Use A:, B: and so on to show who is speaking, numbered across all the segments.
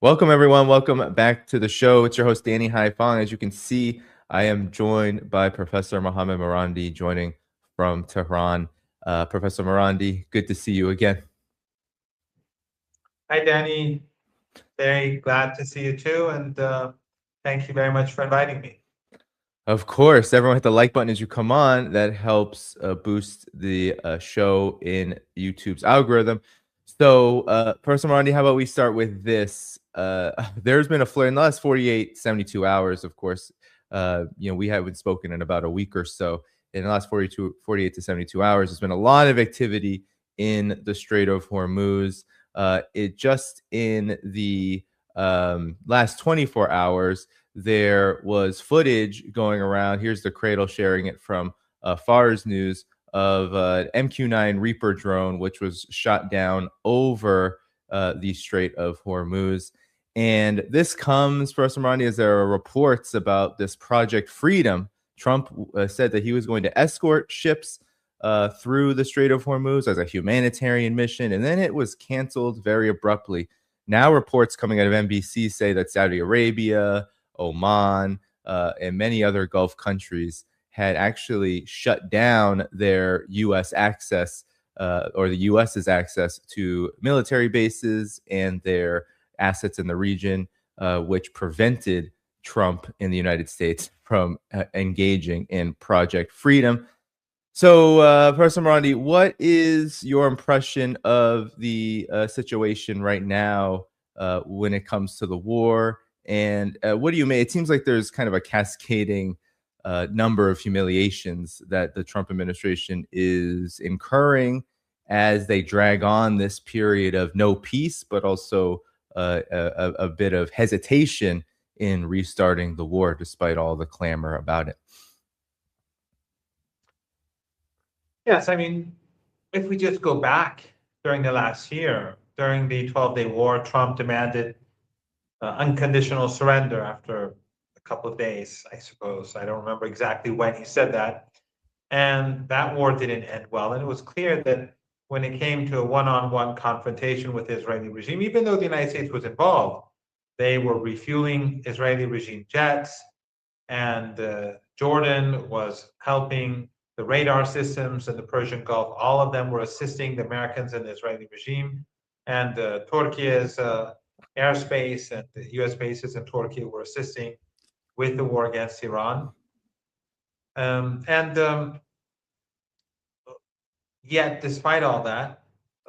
A: Welcome, everyone. Welcome back to the show. It's your host, Danny Haifong. As you can see, I am joined by Professor Mohammad Marandi, joining from Tehran. Professor Marandi, good to see you again.
B: Hi, Danny. Very glad to see you too, and thank you very much for inviting me.
A: Of course, everyone hit the like button as you come on. That helps boost the show in YouTube's algorithm. So, Professor Marandi, how about we start with this? There's been a flare in the last 48, 72 hours, of course. We haven't spoken in about a week or so. In the last 48 to 72 hours, there's been a lot of activity in the Strait of Hormuz. It just in the last 24 hours, there was footage going around. Here's the Cradle sharing it from Fars News of an MQ-9 Reaper drone, which was shot down over the Strait of Hormuz. And this comes, Professor Marandi, as there are reports about this Project Freedom. Trump said that he was going to escort ships through the Strait of Hormuz as a humanitarian mission, and then it was canceled very abruptly. Now reports coming out of NBC say that Saudi Arabia, Oman, and many other Gulf countries had actually shut down their U.S. access or the U.S.'s access to military bases and their assets in the region, which prevented Trump in the United States from engaging in Project Freedom. So, Professor Marandi, what is your impression of the situation right now when it comes to the war? And what do you make? It seems like there's kind of a cascading number of humiliations that the Trump administration is incurring as they drag on this period of no peace, but also a bit of hesitation in restarting the war, despite all the clamor about it.
B: Yes, I mean, if we just go back during the last year, during the 12-day war, Trump demanded unconditional surrender after a couple of days, I suppose. I don't remember exactly when he said that. And that war didn't end well. And it was clear that when it came to a one-on-one confrontation with the Israeli regime, even though the United States was involved, they were refueling Israeli regime jets, and Jordan was helping the radar systems in the Persian Gulf. All of them were assisting the Americans and the Israeli regime. And Turkey's airspace and the US bases in Turkey were assisting with the war against Iran. Yet, despite all that,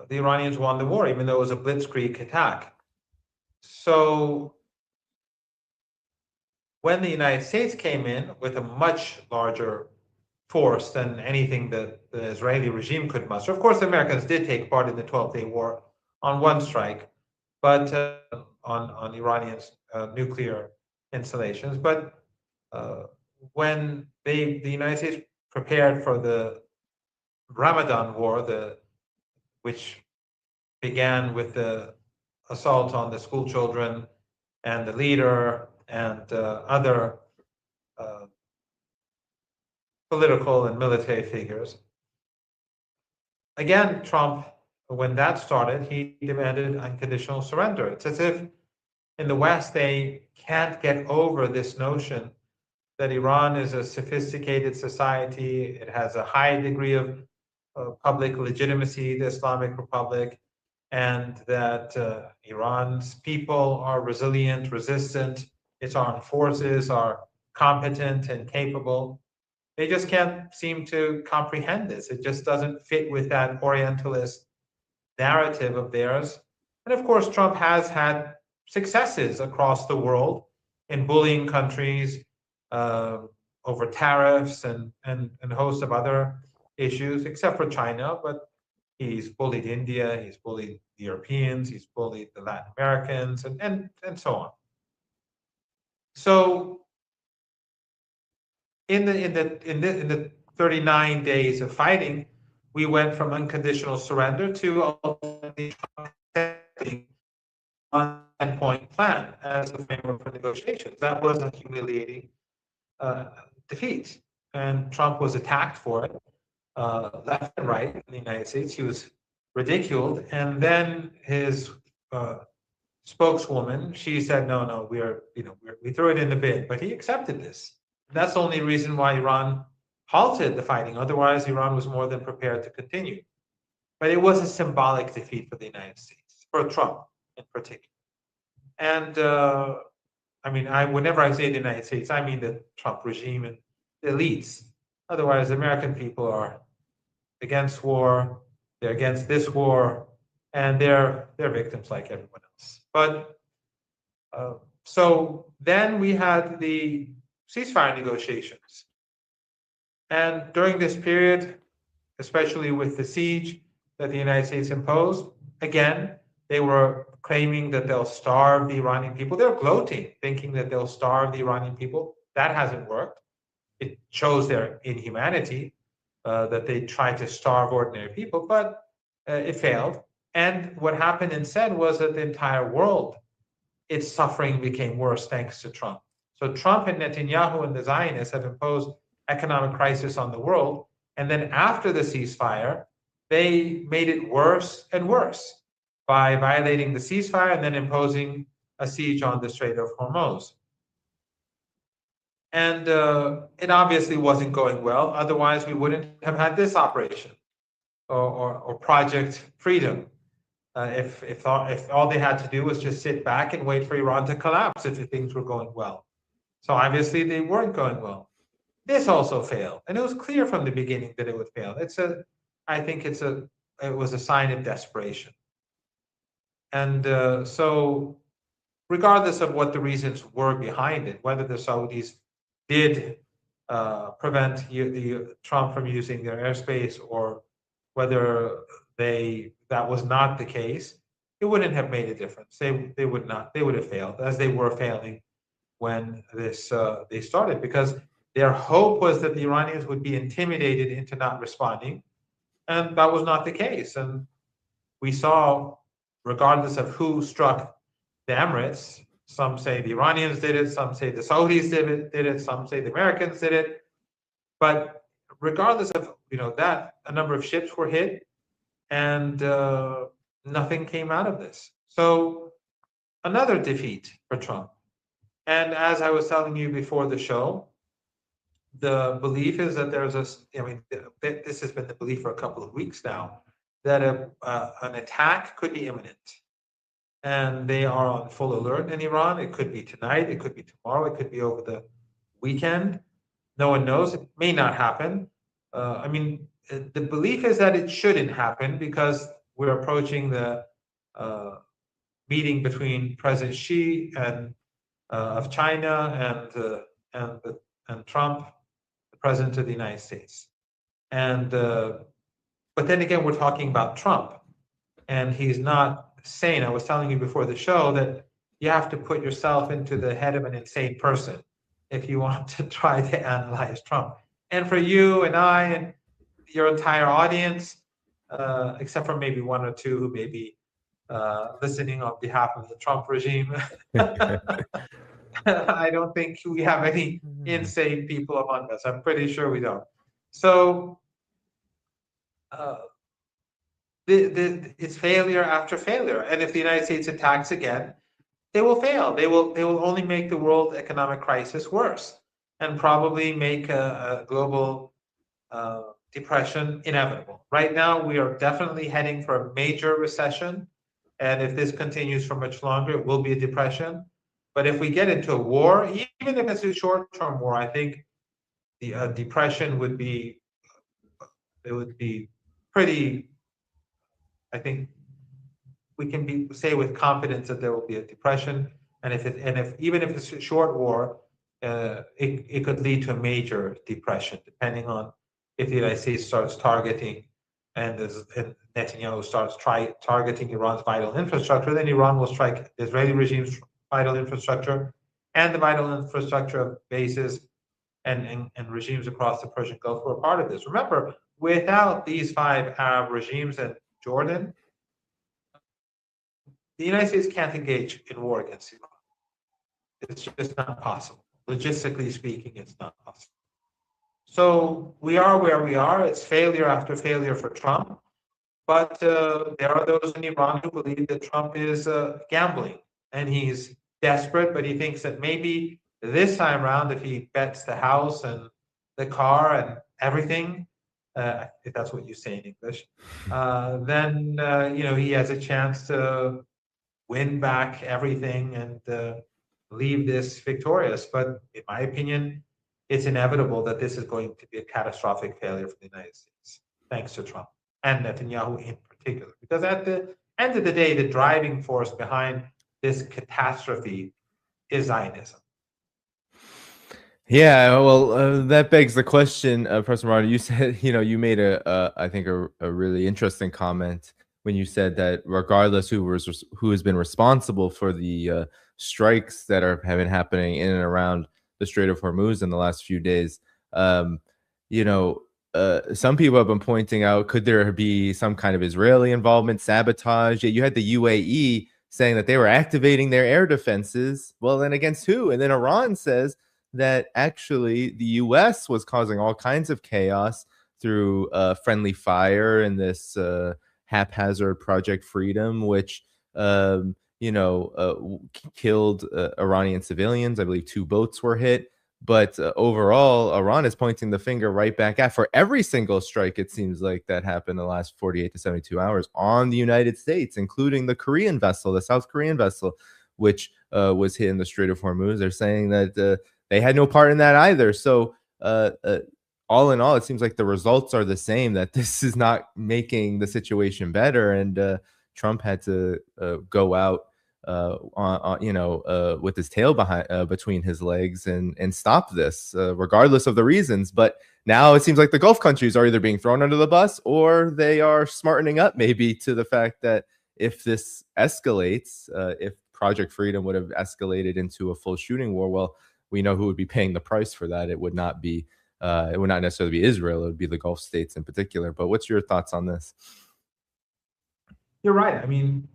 B: the Iranians won the war, even though it was a blitzkrieg attack. So when the United States came in with a much larger force than anything that the Israeli regime could muster, of course, the Americans did take part in the 12-day war on one strike, but on Iranian nuclear installations. But when the United States prepared for the Ramadan war, which began with the assault on the school children and the leader and other political and military figures. Again, Trump, when that started, he demanded unconditional surrender. It's as if in the West they can't get over this notion that Iran is a sophisticated society. It has a high degree of public legitimacy, the Islamic Republic, and that Iran's people are resilient, resistant, its armed forces are competent and capable. They just can't seem to comprehend this. It just doesn't fit with that Orientalist narrative of theirs. And of course, Trump has had successes across the world in bullying countries over tariffs and a host of other issues, except for China. But he's bullied India, he's bullied the Europeans, he's bullied the Latin Americans, and so on. So in the 39 days of fighting, we went from unconditional surrender to ultimately one 10-point plan as the framework for negotiations. That was a humiliating defeat, and Trump was attacked for it, left and right in the United States. He was ridiculed, and then his spokeswoman, she said, no, we threw it in the bin, but he accepted this. That's the only reason why Iran halted the fighting. Otherwise, Iran was more than prepared to continue. But it was a symbolic defeat for the United States, for Trump in particular. And whenever I say the United States, I mean the Trump regime and the elites. Otherwise, American people are against war. They're against this war, and they're victims like everyone else. But so then we had the ceasefire negotiations, and during this period, especially with the siege that the United States imposed, again they were claiming that they'll starve the Iranian people. They're gloating, thinking that they'll starve the Iranian people. That hasn't worked. It shows their inhumanity that they tried to starve ordinary people, but it failed. And what happened instead was that the entire world, its suffering became worse thanks to Trump. So Trump and Netanyahu and the Zionists have imposed economic crisis on the world. And then after the ceasefire, they made it worse and worse by violating the ceasefire and then imposing a siege on the Strait of Hormuz. And it obviously wasn't going well. Otherwise, we wouldn't have had this operation or Project Freedom. If all they had to do was just sit back and wait for Iran to collapse if things were going well. So obviously they weren't going well. This also failed, and it was clear from the beginning that it would fail. I think it was a sign of desperation. And so, regardless of what the reasons were behind it, whether the Saudis did prevent Trump from using their airspace, or whether that was not the case, it wouldn't have made a difference. They would have failed, as they were failing when they started, because their hope was that the Iranians would be intimidated into not responding, and that was not the case. And we saw, regardless of who struck the Emirates, some say the Iranians did it, some say the Saudis did it, some say the Americans did it. But regardless of that, a number of ships were hit, and nothing came out of this. So another defeat for Trump. And as I was telling you before the show, the belief is that this has been the belief for a couple of weeks now, that an attack could be imminent. And they are on full alert in Iran. It could be tonight, it could be tomorrow, it could be over the weekend. No one knows. It may not happen. The belief is that it shouldn't happen because we're approaching the meeting between President Xi of China and Trump, the president of the United States. And but then again, we're talking about Trump, and he's not sane. I was telling you before the show that you have to put yourself into the head of an insane person if you want to try to analyze Trump. And for you and I and your entire audience, except for maybe one or two who may be listening on behalf of the Trump regime, I don't think we have any insane people among us. I'm pretty sure we don't. So it's failure after failure. And if the United States attacks again, they will fail. They will only make the world economic crisis worse, and probably make a global depression inevitable. Right now, we are definitely heading for a major recession, and if this continues for much longer, it will be a depression. But if we get into a war, even if it's a short-term war, I think the depression would be pretty. I think we can say with confidence that there will be a depression, and even if it's a short war, it could lead to a major depression, depending on if the United States starts targeting and Netanyahu starts targeting Iran's vital infrastructure. Then Iran will strike the Israeli regime's vital infrastructure and the vital infrastructure of bases and regimes across the Persian Gulf who are part of this. Remember, without these 5 Arab regimes and Jordan, the United States can't engage in war against Iran. It's just not possible. Logistically speaking, it's not possible. So we are where we are. It's failure after failure for Trump. But there are those in Iran who believe that Trump is gambling and he's desperate, but he thinks that maybe this time around, if he bets the house and the car and everything, if that's what you say in English, then he has a chance to win back everything and leave this victorious. But in my opinion, it's inevitable that this is going to be a catastrophic failure for the United States, thanks to Trump and Netanyahu in particular. Because at the end of the day, the driving force behind this catastrophe is Zionism.
A: Yeah, well, that begs the question, Professor Martin. You said, you made I think a really interesting comment when you said that regardless who has been responsible for the strikes that have been happening in and around the Strait of Hormuz in the last few days, um, you know, some people have been pointing out, could there be some kind of Israeli involvement, sabotage? Yet you had the UAE saying that they were activating their air defenses. Well, then against who? And then Iran says that actually the US was causing all kinds of chaos through friendly fire and this haphazard Project Freedom, which killed Iranian civilians. I believe 2 boats were hit. But overall, Iran is pointing the finger right back at for every single strike, it seems like, that happened in the last 48 to 72 hours on the United States, including the Korean vessel, the South Korean vessel, which was hit in the Strait of Hormuz. They're saying that they had no part in that either. So all in all, it seems like the results are the same, that this is not making the situation better. And Trump had to go out with his tail between his legs and stop this, regardless of the reasons. But now it seems like the Gulf countries are either being thrown under the bus or they are smartening up maybe to the fact that if this escalates, if Project Freedom would have escalated into a full shooting war, well, we know who would be paying the price for that. It would not necessarily be Israel. It would be the Gulf states in particular. But what's your thoughts on this?
B: You're right. I mean,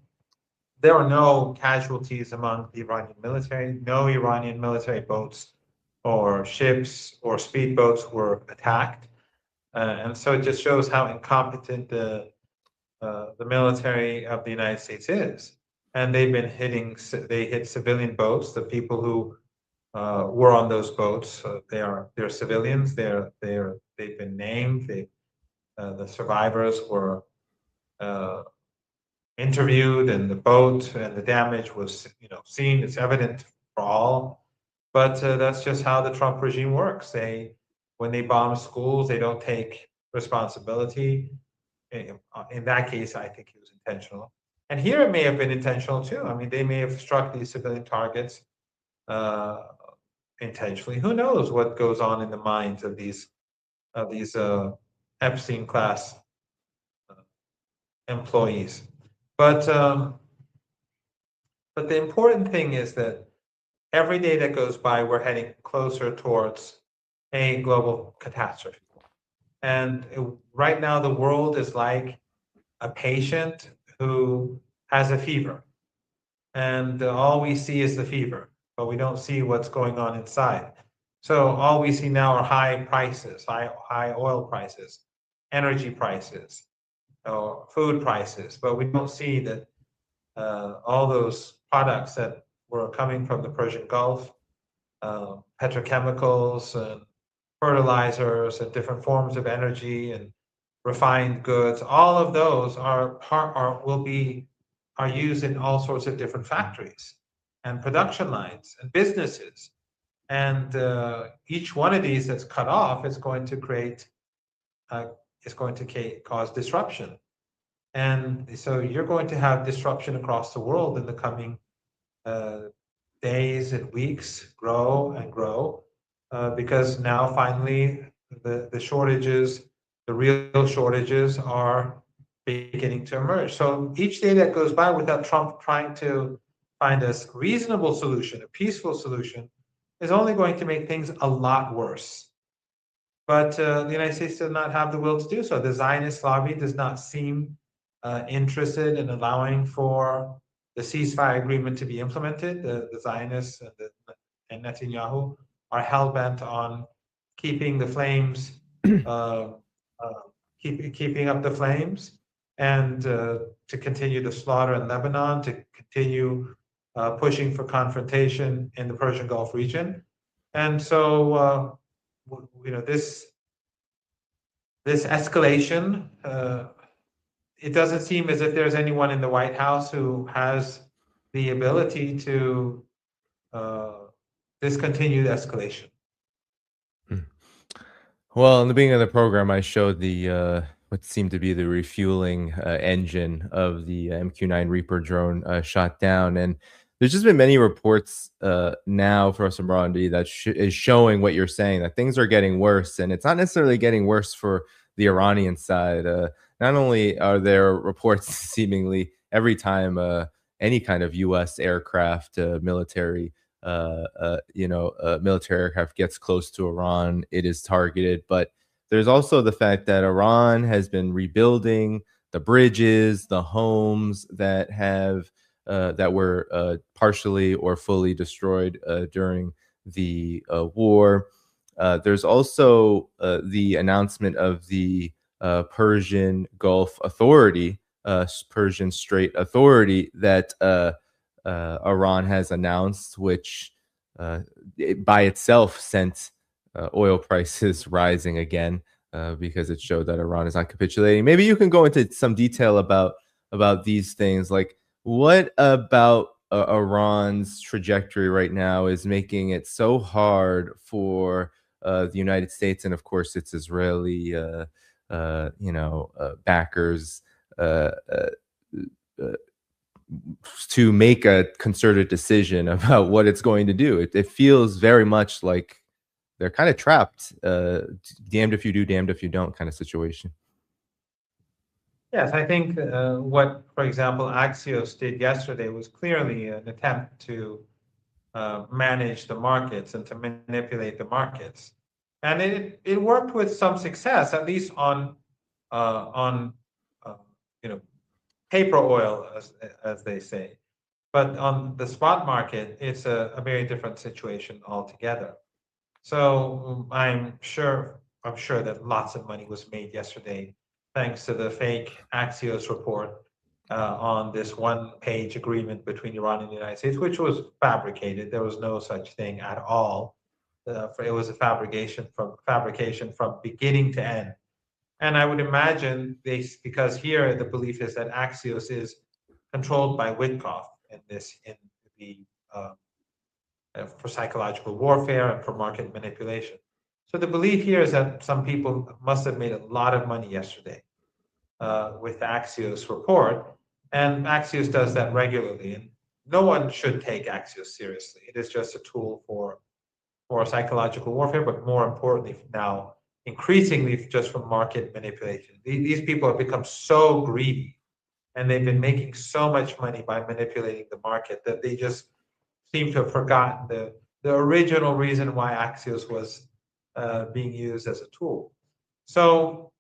B: there are no casualties among the Iranian military. No Iranian military boats or ships or speedboats were attacked. And so it just shows how incompetent the military of the United States is. And they've been they hit civilian boats. The people who were on those boats, they're civilians. They've been named. The survivors were interviewed, and the boat and the damage was seen. It's evident for all. But that's just how the Trump regime works. When they bomb schools, they don't take responsibility. In that case, I think it was intentional. And here it may have been intentional too. I mean, they may have struck these civilian targets intentionally. Who knows what goes on in the minds of these Epstein class employees? But the important thing is that every day that goes by, we're heading closer towards a global catastrophe. And right now, the world is like a patient who has a fever. And all we see is the fever, but we don't see what's going on inside. So all we see now are high prices, high oil prices, energy prices, or food prices, but we don't see that all those products that were coming from the Persian Gulf, petrochemicals and fertilizers and different forms of energy and refined goods, all of those are used in all sorts of different factories and production lines and businesses. And each one of these that's cut off is going to cause disruption. And so you're going to have disruption across the world in the coming days and weeks, grow and grow, because now finally the shortages, the real shortages, are beginning to emerge. So each day that goes by without Trump trying to find a reasonable solution, a peaceful solution, is only going to make things a lot worse. But the United States does not have the will to do so. The Zionist lobby does not seem interested in allowing for the ceasefire agreement to be implemented. The Zionists and Netanyahu are hell-bent on keeping the flames, keeping up the flames, and to continue the slaughter in Lebanon, to continue pushing for confrontation in the Persian Gulf region. And so, this escalation, it doesn't seem as if there's anyone in the White House who has the ability to discontinue the escalation.
A: Well, in the beginning of the program, I showed the what seemed to be the refueling engine of the MQ-9 Reaper drone shot down, and there's just been many reports now for Marandi that is showing what you're saying, that things are getting worse, and it's not necessarily getting worse for the Iranian side. Not only are there reports seemingly every time any kind of U.S. aircraft, military aircraft gets close to Iran, it is targeted. But there's also the fact that Iran has been rebuilding the bridges, the homes that were partially or fully destroyed during the war. There's also the announcement of the Persian Gulf Authority, Persian Strait Authority, that Iran has announced, which by itself sent oil prices rising again because it showed that Iran is not capitulating. Maybe you can go into some detail about these things. Like, what about Iran's trajectory right now is making it so hard for the United States and, of course, its Israeli, backers to make a concerted decision about what it's going to do. It feels very much like they're kind of trapped, damned if you do, damned if you don't kind of situation.
B: Yes, I think what, for example, Axios did yesterday was clearly an attempt to manage the markets and to manipulate the markets, and it worked with some success, at least on uh, paper oil, as they say. But on the spot market, it's a very different situation altogether. So I'm sure that lots of money was made yesterday thanks to the fake Axios report on this one-page agreement between Iran and the United States, which was fabricated. There was no such thing at all. It was a fabrication from beginning to end. And I would imagine because here the belief is that Axios is controlled by Witkoff in the for psychological warfare and for market manipulation. So the belief here is that some people must have made a lot of money yesterday with the Axios report, and Axios does that regularly. And no one should take Axios seriously. It is just a tool for psychological warfare, but more importantly now, increasingly just for market manipulation. These people have become so greedy, and they've been making so much money by manipulating the market that they just seem to have forgotten the original reason why Axios was being used as a tool. So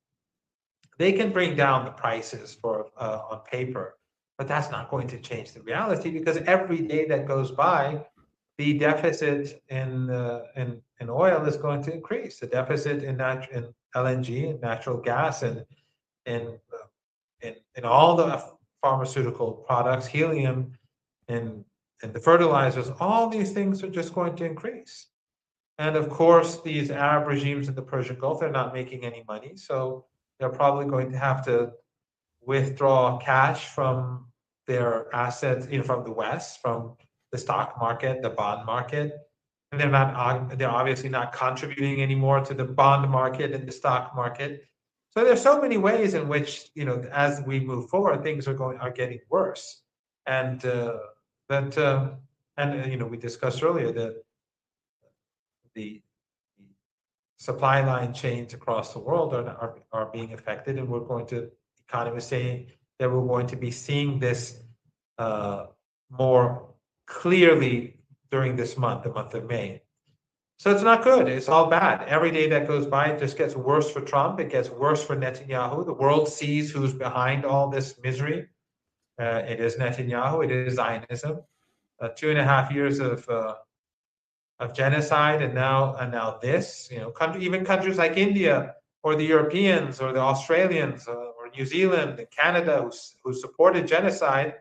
B: they can bring down the prices for on paper, but that's not going to change the reality, because every day that goes by, the deficit in oil is going to increase. The deficit in LNG and natural gas and in all the pharmaceutical products, helium and the fertilizers, all these things are just going to increase. And of course, these Arab regimes in the Persian Gulf, they're not making any money, so they're probably going to have to withdraw cash from their assets, from the West, from the stock market, the bond market. And they're obviously not contributing anymore to the bond market and the stock market. So there's so many ways in which, as we move forward, things are getting worse. And we discussed earlier that the supply line chains across the world are being affected, and economists saying that we're going to be seeing this more clearly during this month, the month of May. So it's not good. It's all bad. Every day that goes by, it just gets worse for Trump. It gets worse for Netanyahu. The world sees who's behind all this misery. It is Netanyahu. It is Zionism. 2.5 years of genocide, and now this. Even countries like India or the Europeans or the Australians or New Zealand and Canada who supported genocide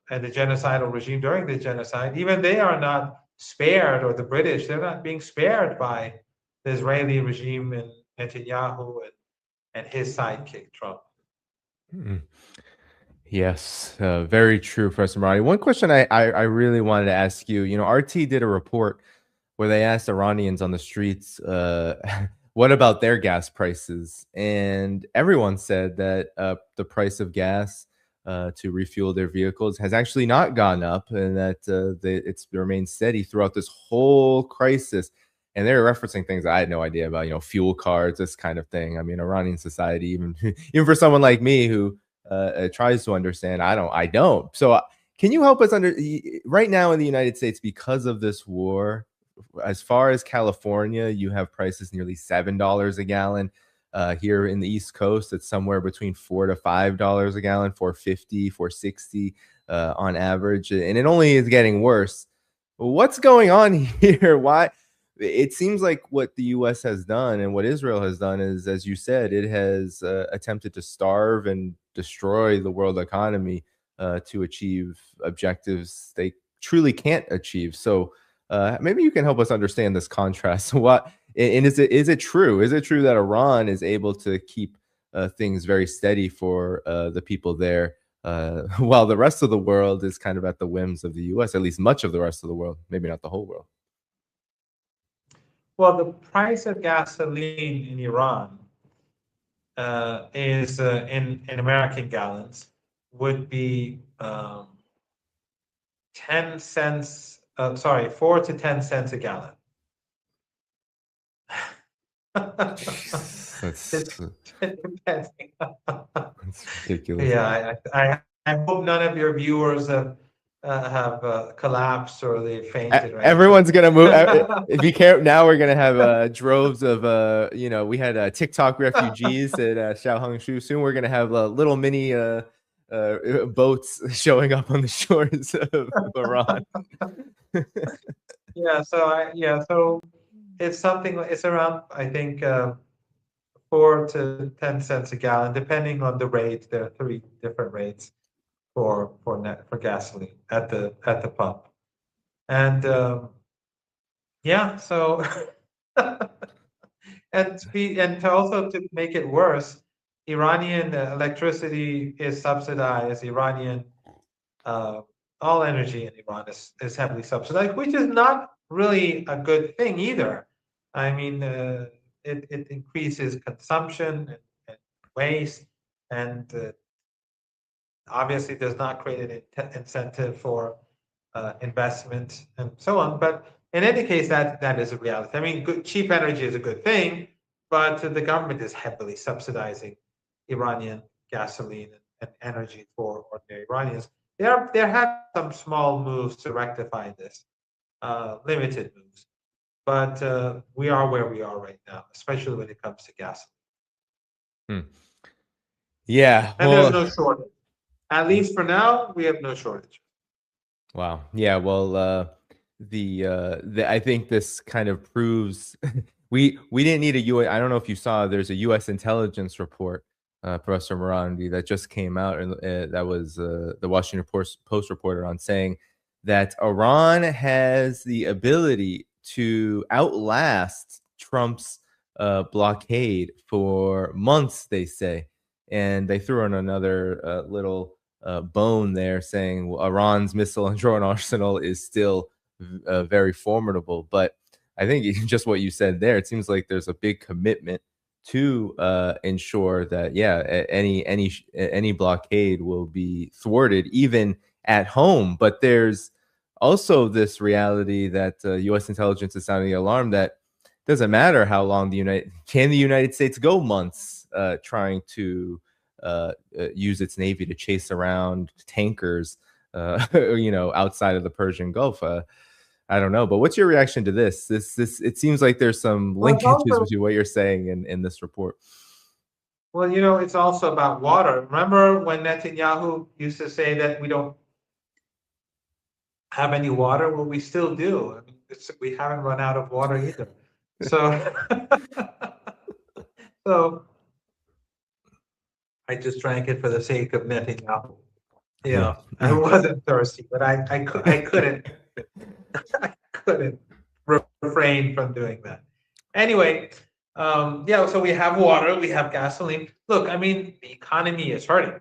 B: and the genocidal regime during the genocide, even they are not spared, or the British, they're not being spared by the Israeli regime and Netanyahu and his sidekick, Trump.
A: Mm. Yes, very true, Professor Marani. One question I really wanted to ask you, RT did a report where they asked Iranians on the streets, what about their gas prices? And everyone said that the price of gas to refuel their vehicles has actually not gone up, and that it's remained steady throughout this whole crisis. And they were referencing things I had no idea about, fuel cards, this kind of thing. I mean, Iranian society, even even for someone like me who tries to understand, I don't. So, can you help us right now in the United States, because of this war? As far as California, you have prices nearly $7 a gallon. Here in the East Coast, it's somewhere between $4 to $5 a gallon, 450, 460 on average, and it only is getting worse. What's going on here? Why? It seems like what the U.S. has done and what Israel has done is, as you said, it has attempted to starve and destroy the world economy to achieve objectives they truly can't achieve. So maybe you can help us understand this contrast. What and is it true? Is it true that Iran is able to keep things very steady for the people there, while the rest of the world is kind of at the whims of the U.S., at least much of the rest of the world, maybe not the whole world?
B: Well, the price of gasoline in Iran is in American gallons would be 10 cents, sorry, 4 to 10 cents a gallon.
A: Jeez,
B: It's depending.
A: that's ridiculous.
B: Yeah, I hope none of your viewers have collapsed or they fainted or anything.
A: Everyone's gonna move. If you care, now we're gonna have droves of we had TikTok refugees at Xiaohongshu. Soon we're gonna have little mini boats showing up on the shores of Iran.
B: So it's something. It's around, I think, 4 to 10 cents a gallon, depending on the rate. There are three different rates for gasoline at the pump, and so and to also to make it worse, Iranian electricity is subsidized. Iranian uh, all energy in Iran is heavily subsidized, which is not really a good thing either. I mean, it increases consumption and waste, and obviously does not create an incentive for investment and so on. But in any case, that is a reality. I mean, cheap energy is a good thing, but the government is heavily subsidizing Iranian gasoline and energy for ordinary Iranians. There have some small moves to rectify this, limited moves, but we are where we are right now, especially when it comes to gasoline.
A: Hmm. Yeah,
B: And there's
A: well,
B: no shortage. At least for now, we have no shortage.
A: wow. Yeah, well, I think this kind of proves we didn't need a U.S. I don't know if you saw. There's a U.S. intelligence report, Professor Marandi, that just came out, and that was the Washington Post reported on, saying that Iran has the ability to outlast Trump's blockade for months. They say, and they threw in another little bone there, saying, well, Iran's missile and drone arsenal is still very formidable. But I think just what you said there, it seems like there's a big commitment to ensure that, yeah, any blockade will be thwarted, even at home. But there's also this reality that U.S. intelligence is sounding the alarm that doesn't matter how long the United States go months trying to use its navy to chase around tankers, outside of the Persian Gulf. I don't know, but what's your reaction to this? It seems like there's some
B: Well, it's
A: linkages
B: also
A: between what you're saying in this report.
B: well, it's also about water. Remember when Netanyahu used to say that we don't have any water? Well, we still do. I mean, we haven't run out of water either. So, so I just drank it for the sake of Netanyahu. Yeah, I wasn't thirsty, but I couldn't I couldn't refrain from doing that. Anyway, yeah, so we have water, we have gasoline. Look, I mean, the economy is hurting.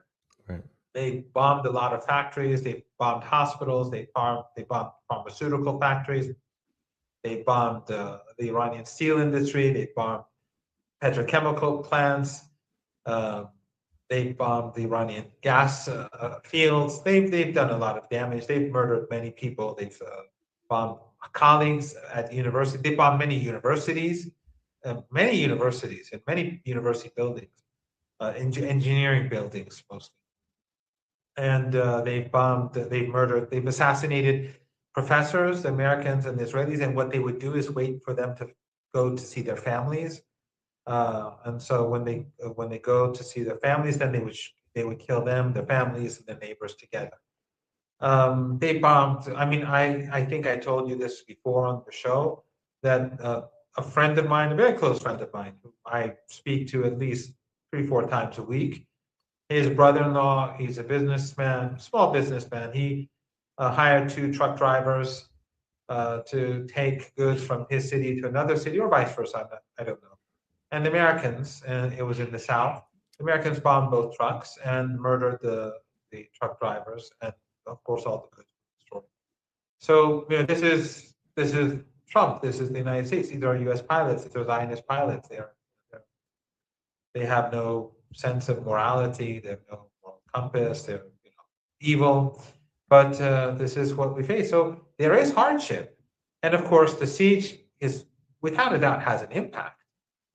A: Right.
B: They bombed a lot of factories. They bombed hospitals. They bombed pharmaceutical factories. They bombed the Iranian steel industry. They bombed petrochemical plants. Uh, they bombed the Iranian gas fields. They've done a lot of damage. They've murdered many people. They've bombed colleagues at university. They bombed many universities and many university buildings, engineering buildings mostly. And they've murdered, they've assassinated professors, Americans and Israelis. And what they would do is wait for them to go to see their families. And so when they go to see their families, then they would kill them, their families, and their neighbors together. They bombed. I mean, I think I told you this before on the show that a friend of mine, a very close friend of mine, who I speak to at least 3 4 times a week, his brother-in-law, he's a businessman, small businessman. He hired 2 truck drivers to take goods from his city to another city, or vice versa. I don't know. And the Americans, and it was in the South, the Americans bombed both trucks and murdered the truck drivers, and of course all the goods were destroyed. So this is Trump. This is the United States. These are U.S. pilots. These are Zionist pilots. They have no sense of morality. They have no moral compass. They're evil. But this is what we face. So there is hardship, and of course the siege is without a doubt has an impact.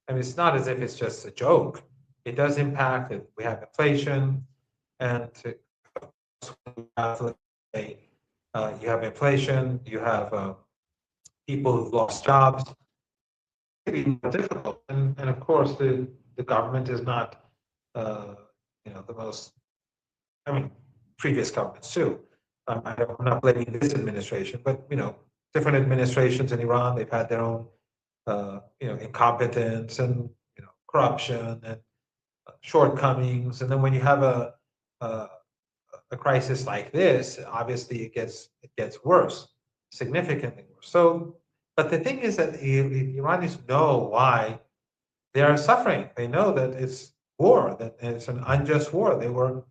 B: I mean, it's not as if it's just a joke. It does impact. We have inflation, and you have inflation. You have people who've lost jobs. It can be more difficult, and of course the government is not, uh, the most. I mean, previous governments too. I'm not blaming this administration, but different administrations in Iran, they've had their own, incompetence and corruption and shortcomings. And then when you have a, a crisis like this, obviously it gets worse, significantly worse. So, but the thing is that the Iranians know why they are suffering. They know that it's war, that it's an unjust war. They were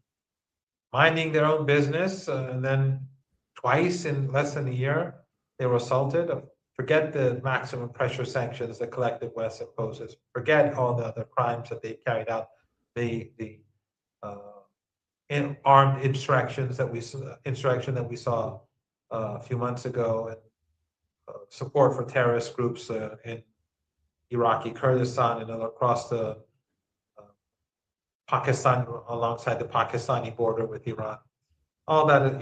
B: minding their own business, and then twice in less than a year, they were assaulted. Forget the maximum pressure sanctions the collective West imposes. Forget all the other crimes that they carried out. The uh, armed insurrection that we saw a few months ago, and support for terrorist groups in Iraqi Kurdistan and across the uh, Pakistan, alongside the Pakistani border with Iran. All that,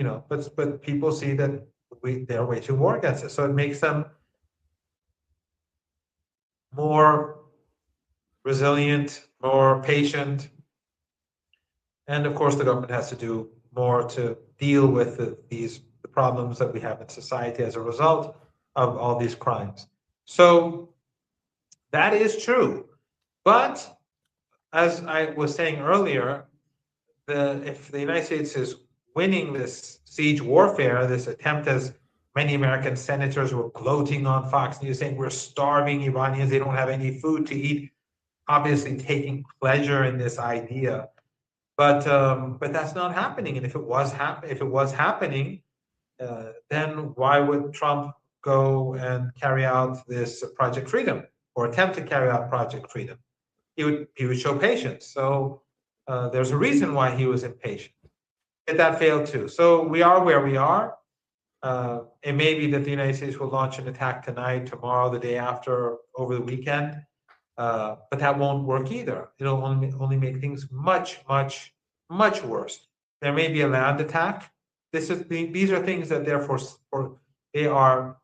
B: but people see that they're waging war against it, so it makes them more resilient, more patient, and of course, the government has to do more to deal with the problems that we have in society as a result of all these crimes. So that is true, but as I was saying earlier, if the United States is winning this siege warfare, this attempt, as many American senators were gloating on Fox News, saying we're starving Iranians, they don't have any food to eat, obviously taking pleasure in this idea. But that's not happening. And if it was happening, then why would Trump go and carry out this Project Freedom, or attempt to carry out Project Freedom? He would show patience. So there's a reason why he was impatient. And that failed too. So we are where we are. It may be that the United States will launch an attack tonight, tomorrow, the day after, over the weekend. But that won't work either. It'll only make things much, much, much worse. There may be a land attack. These are things that they are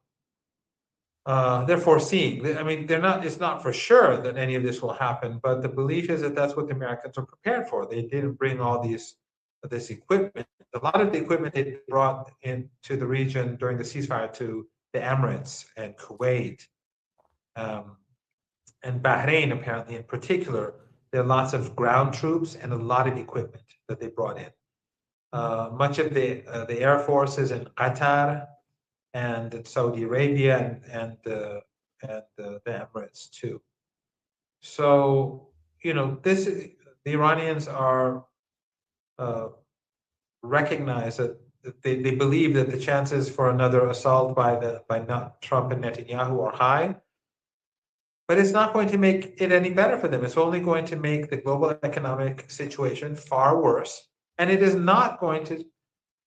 B: they're foreseeing. I mean, they're not. It's not for sure that any of this will happen, but the belief is that that's what the Americans are prepared for. They didn't bring all this equipment. A lot of the equipment they brought into the region during the ceasefire to the Emirates and Kuwait, um, and Bahrain, apparently in particular. There are lots of ground troops and a lot of equipment that they brought in. Much of the Air Force is in Qatar and in Saudi Arabia and the Emirates too. So, the Iranians are uh, recognize that they believe that the chances for another assault by not Trump and Netanyahu are high, but it's not going to make it any better for them. It's only going to make the global economic situation far worse, and it is not going to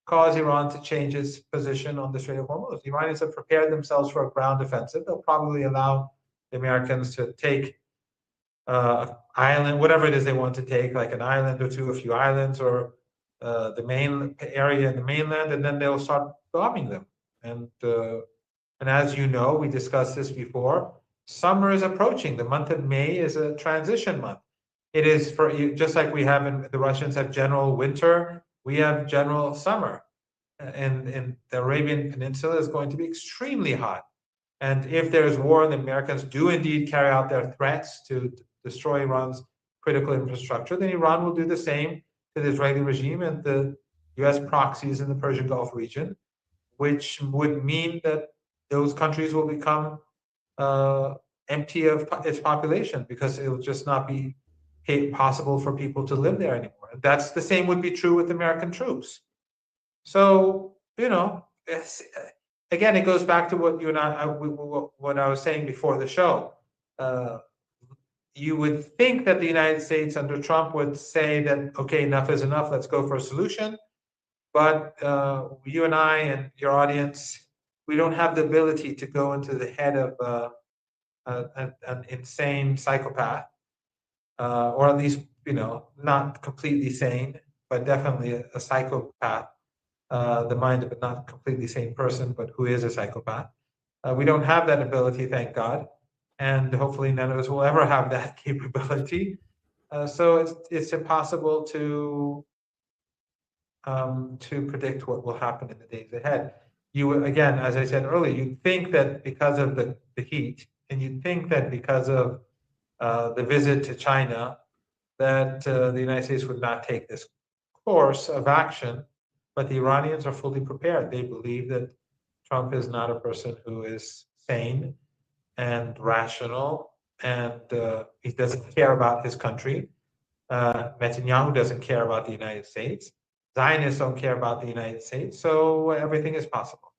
B: cause Iran to change its position on the Strait of Hormuz. The Iranians have prepared themselves for a ground offensive. They'll probably allow the Americans to take island, whatever it is they want to take, like an island or two, a few islands, or the main area in the mainland, and then they'll start bombing them. And as you know, we discussed this before. Summer is approaching. The month of May is a transition month. It is for just like we have in the Russians have general winter, we have general summer. And the Arabian Peninsula is going to be extremely hot. And if there's war and the Americans do indeed carry out their threats to destroy Iran's critical infrastructure, then Iran will do the same to the Israeli regime and the US proxies in the Persian Gulf region, which would mean that those countries will become empty of its population because it will just not be possible for people to live there anymore. And that's the same would be true with American troops. So, again, it goes back to what you and what I was saying before the show. You would think that the United States under Trump would say that, okay, enough is enough, let's go for a solution. But you and I and your audience, we don't have the ability to go into the head of an insane psychopath, or at least, not completely sane, but definitely a psychopath, the mind of a not completely sane person, but who is a psychopath. We don't have that ability, thank God, and hopefully none of us will ever have that capability. So it's impossible to predict what will happen in the days ahead. You again, as I said earlier, you'd think that because of the heat, and you'd think that because of the visit to China, that the United States would not take this course of action, but the Iranians are fully prepared. They believe that Trump is not a person who is sane and rational, and he doesn't care about his country. Netanyahu doesn't care about the United States. Zionists don't care about the United States, so everything is possible.